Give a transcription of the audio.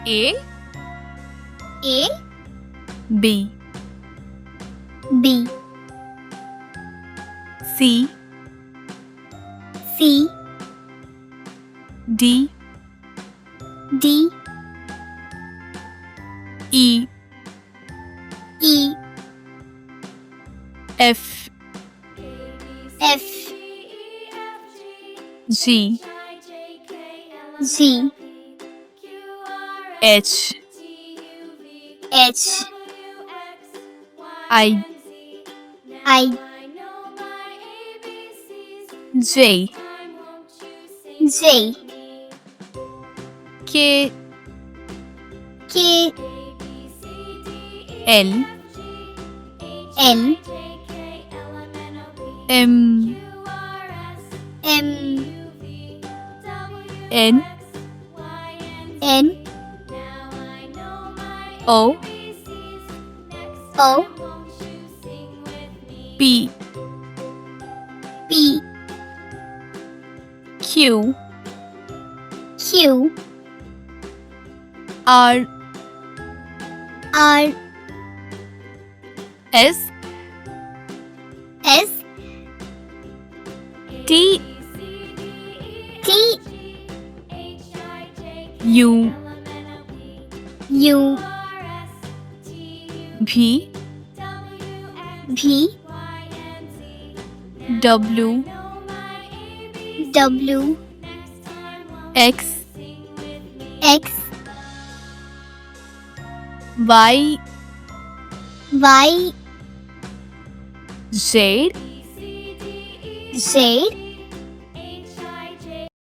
A A B B C C D D E E F F G G H H I I J J K K L L M M N N O O P P Q Q R R S S T T U U V V W W X X Y Y Z Z